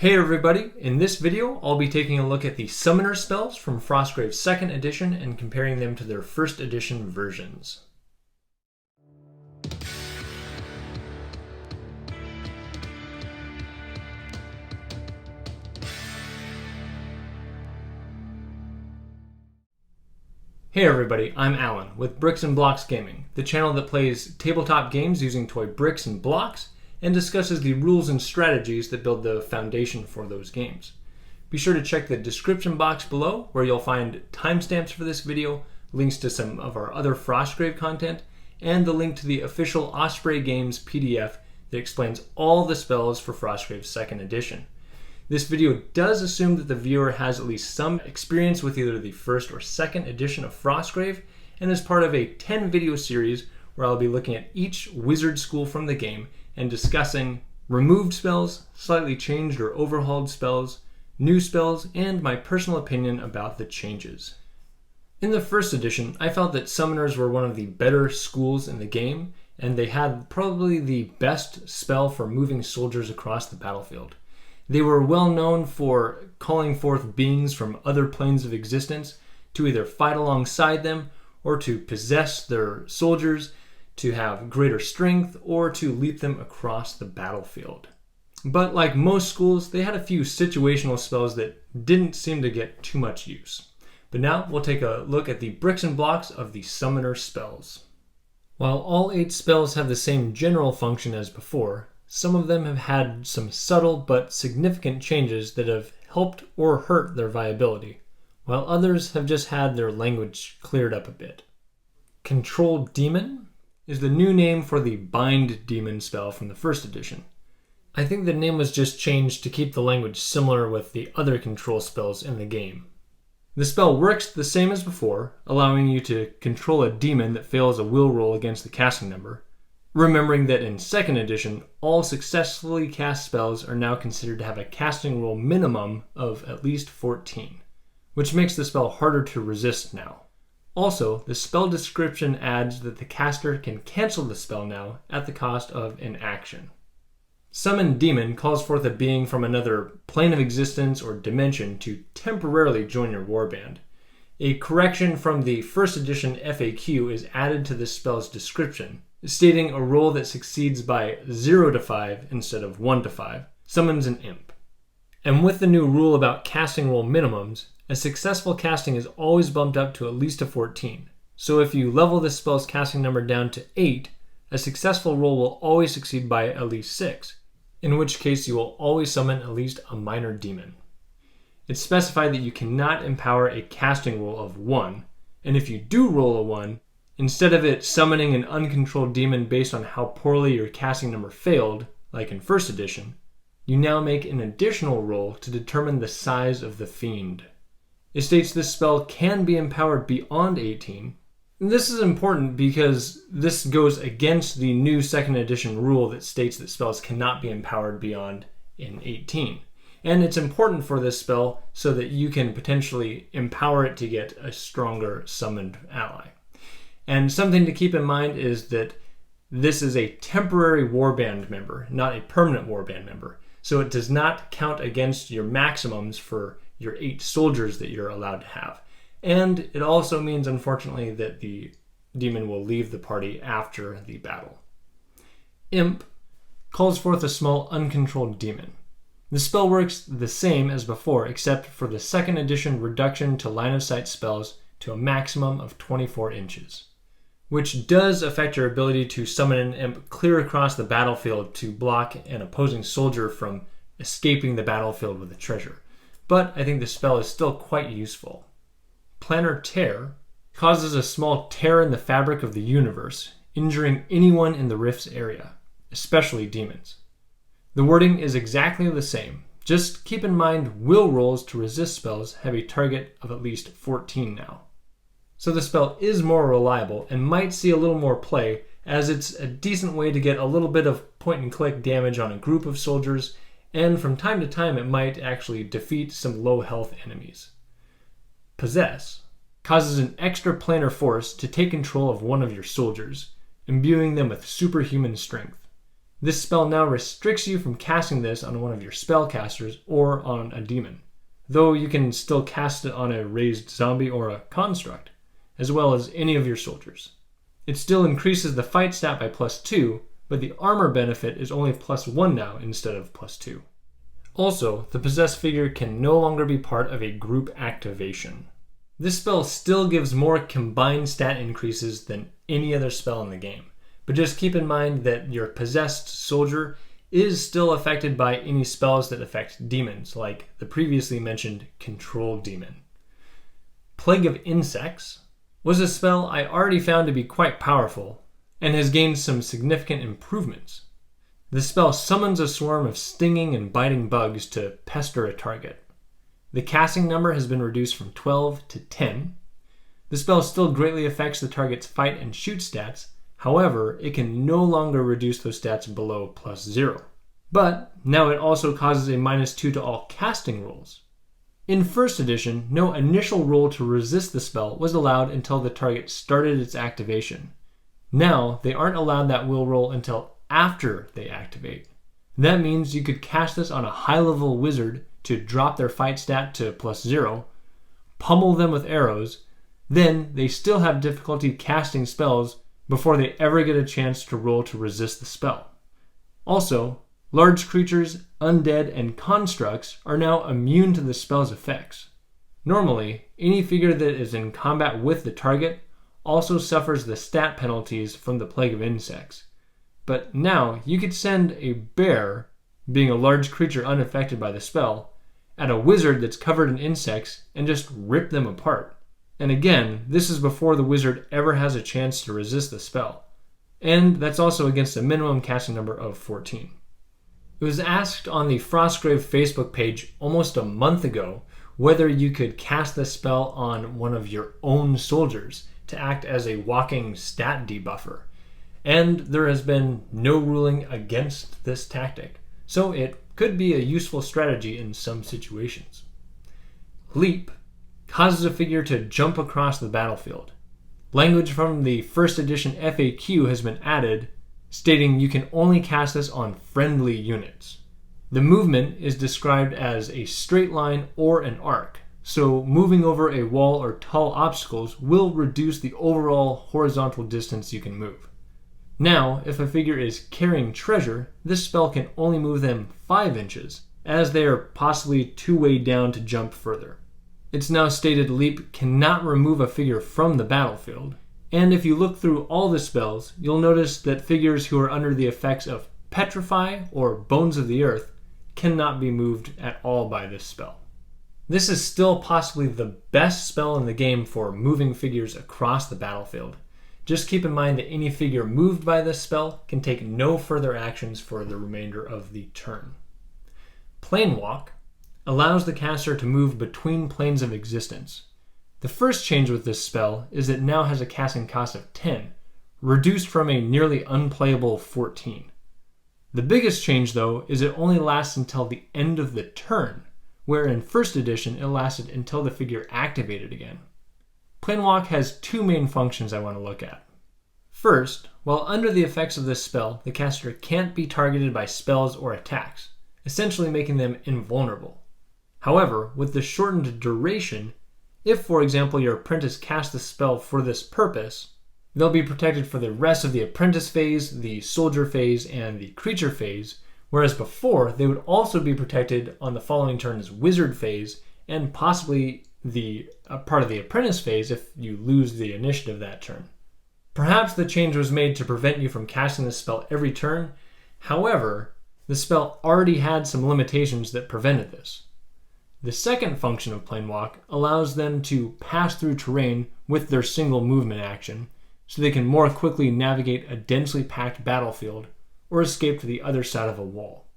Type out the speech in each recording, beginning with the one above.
Hey everybody, in this video I'll be taking a look at the Summoner spells from Frostgrave's 2nd edition and comparing them to their 1st edition versions. Hey everybody, I'm Alan with Bricks and Blocks Gaming, the channel that plays tabletop games using toy bricks and blocks and discusses the rules and strategies that build the foundation for those games. Be sure to check the description box below where you'll find timestamps for this video, links to some of our other Frostgrave content, and the link to the official Osprey Games PDF that explains all the spells for Frostgrave's 2nd edition. This video does assume that the viewer has at least some experience with either the 1st or 2nd edition of Frostgrave, and is part of a 10 video series where I'll be looking at each wizard school from the game and discussing removed spells, slightly changed or overhauled spells, new spells, and my personal opinion about the changes. In the 1st edition, I felt that summoners were one of the better schools in the game, and they had probably the best spell for moving soldiers across the battlefield. They were well known for calling forth beings from other planes of existence to either fight alongside them or to possess their soldiers, to have greater strength, or to leap them across the battlefield. But like most schools, they had a few situational spells that didn't seem to get too much use. But now we'll take a look at the bricks and blocks of the summoner spells. While all 8 spells have the same general function as before, some of them have had some subtle but significant changes that have helped or hurt their viability, while others have just had their language cleared up a bit. Control Demon is the new name for the Bind Demon spell from the 1st edition. I think the name was just changed to keep the language similar with the other control spells in the game. The spell works the same as before, allowing you to control a demon that fails a will roll against the casting number, remembering that in 2nd edition, all successfully cast spells are now considered to have a casting roll minimum of at least 14, which makes the spell harder to resist now. Also, the spell description adds that the caster can cancel the spell now at the cost of an action. Summon Demon calls forth a being from another plane of existence or dimension to temporarily join your warband. A correction from the 1st edition FAQ is added to this spell's description, stating a roll that succeeds by 0 to 5 instead of 1 to 5 summons an imp. And with the new rule about casting roll minimums, a successful casting is always bumped up to at least a 14. So if you level this spell's casting number down to 8, a successful roll will always succeed by at least 6, in which case you will always summon at least a minor demon. It's specified that you cannot empower a casting roll of 1, and if you do roll a 1, instead of it summoning an uncontrolled demon based on how poorly your casting number failed, like in 1st edition, you now make an additional roll to determine the size of the fiend. It states this spell can be empowered beyond 18. And this is important because this goes against the new 2nd edition rule that states that spells cannot be empowered beyond in 18. And it's important for this spell so that you can potentially empower it to get a stronger summoned ally. And something to keep in mind is that this is a temporary warband member, not a permanent warband member. So it does not count against your maximums for your 8 soldiers that you're allowed to have. And it also means, unfortunately, that the demon will leave the party after the battle. Imp calls forth a small uncontrolled demon. The spell works the same as before, except for the 2nd edition reduction to line of sight spells to a maximum of 24 inches, which does affect your ability to summon an imp clear across the battlefield to block an opposing soldier from escaping the battlefield with a treasure. But I think the spell is still quite useful. Planar Tear causes a small tear in the fabric of the universe, injuring anyone in the rift's area, especially demons. The wording is exactly the same. Just keep in mind will rolls to resist spells have a target of at least 14 now. So the spell is more reliable and might see a little more play, as it's a decent way to get a little bit of point and click damage on a group of soldiers, and from time to time it might actually defeat some low health enemies. Possess causes an extra planar force to take control of one of your soldiers, imbuing them with superhuman strength. This spell now restricts you from casting this on one of your spellcasters or on a demon, though you can still cast it on a raised zombie or a construct, as well as any of your soldiers. It still increases the fight stat by +2, but the armor benefit is only +1 now instead of +2. Also, the possessed figure can no longer be part of a group activation. This spell still gives more combined stat increases than any other spell in the game, but just keep in mind that your possessed soldier is still affected by any spells that affect demons, like the previously mentioned Control Demon. Plague of Insects was a spell I already found to be quite powerful, and has gained some significant improvements. The spell summons a swarm of stinging and biting bugs to pester a target. The casting number has been reduced from 12 to 10. The spell still greatly affects the target's fight and shoot stats, however, it can no longer reduce those stats below +0. But now it also causes a -2 to all casting rolls. In first edition, no initial roll to resist the spell was allowed until the target started its activation. Now, they aren't allowed that will roll until after they activate. That means you could cast this on a high-level wizard to drop their fight stat to +0, pummel them with arrows, then they still have difficulty casting spells before they ever get a chance to roll to resist the spell. Also, large creatures, undead, and constructs are now immune to the spell's effects. Normally, any figure that is in combat with the target also suffers the stat penalties from the Plague of Insects. But now, you could send a bear, being a large creature unaffected by the spell, at a wizard that's covered in insects and just rip them apart. And again, this is before the wizard ever has a chance to resist the spell. And that's also against a minimum casting number of 14. It was asked on the Frostgrave Facebook page almost a month ago whether you could cast this spell on one of your own soldiers to act as a walking stat debuffer. And there has been no ruling against this tactic, so it could be a useful strategy in some situations. Leap causes a figure to jump across the battlefield. Language from the first edition FAQ has been added, stating you can only cast this on friendly units. The movement is described as a straight line or an arc, so moving over a wall or tall obstacles will reduce the overall horizontal distance you can move. Now, if a figure is carrying treasure, this spell can only move them 5 inches, as they are possibly too weighed down to jump further. It's now stated Leap cannot remove a figure from the battlefield, and if you look through all the spells, you'll notice that figures who are under the effects of Petrify or Bones of the Earth cannot be moved at all by this spell. This is still possibly the best spell in the game for moving figures across the battlefield. Just keep in mind that any figure moved by this spell can take no further actions for the remainder of the turn. Plane Walk allows the caster to move between planes of existence. The first change with this spell is it now has a casting cost of 10, reduced from a nearly unplayable 14. The biggest change, though, is it only lasts until the end of the turn, where in first edition it lasted until the figure activated again. Plane Walk has 2 main functions I want to look at. First, while under the effects of this spell, the caster can't be targeted by spells or attacks, essentially making them invulnerable. However, with the shortened duration, if, for example, your apprentice casts the spell for this purpose, they'll be protected for the rest of the apprentice phase, the soldier phase, and the creature phase, whereas before, they would also be protected on the following turn's wizard phase, and possibly the part of the apprentice phase if you lose the initiative that turn. Perhaps the change was made to prevent you from casting the spell every turn. However, the spell already had some limitations that prevented this. The second function of Plane Walk allows them to pass through terrain with their single movement action, so they can more quickly navigate a densely packed battlefield or escape to the other side of a wall.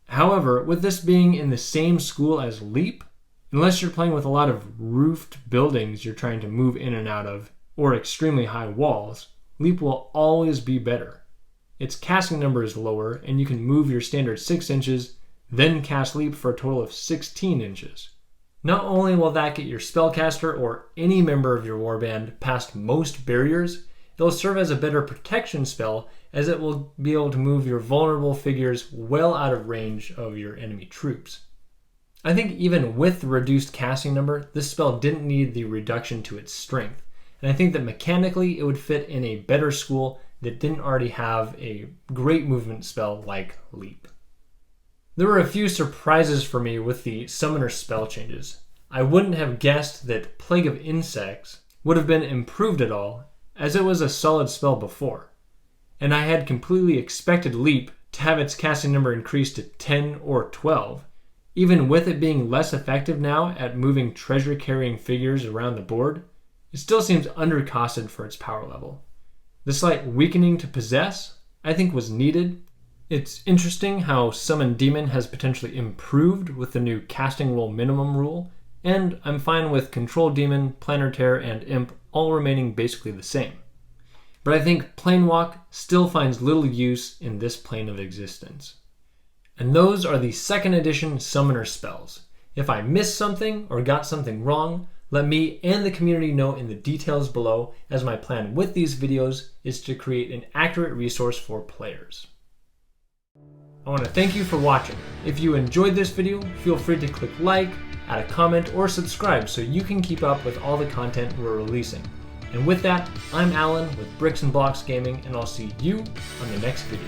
However, with this being in the same school as Leap, unless you're playing with a lot of roofed buildings you're trying to move in and out of, or extremely high walls, Leap will always be better. Its casting number is lower, and you can move your standard 6 inches, then cast Leap for a total of 16 inches. Not only will that get your spellcaster or any member of your warband past most barriers, it'll serve as a better protection spell as it will be able to move your vulnerable figures well out of range of your enemy troops. I think even with the reduced casting number, this spell didn't need the reduction to its strength, and I think that mechanically it would fit in a better school that didn't already have a great movement spell like Leap. There were a few surprises for me with the Summoner spell changes. I wouldn't have guessed that Plague of Insects would have been improved at all, as it was a solid spell before, and I had completely expected Leap to have its casting number increased to 10 or 12, even with it being less effective now at moving treasure-carrying figures around the board. It still seems undercosted for its power level. The slight weakening to Possess, I think, was needed. It's interesting how Summon Demon has potentially improved with the new casting roll minimum rule, and I'm fine with Control Demon, Planar Tear, and Imp all remaining basically the same. But I think Planewalk still finds little use in this plane of existence. And those are the 2nd edition Summoner spells. If I missed something or got something wrong, let me and the community know in the details below, as my plan with these videos is to create an accurate resource for players. I want to thank you for watching. If you enjoyed this video, feel free to click like, add a comment, or subscribe so you can keep up with all the content we're releasing. And with that, I'm Alan with Bricks and Blocks Gaming, and I'll see you on the next video.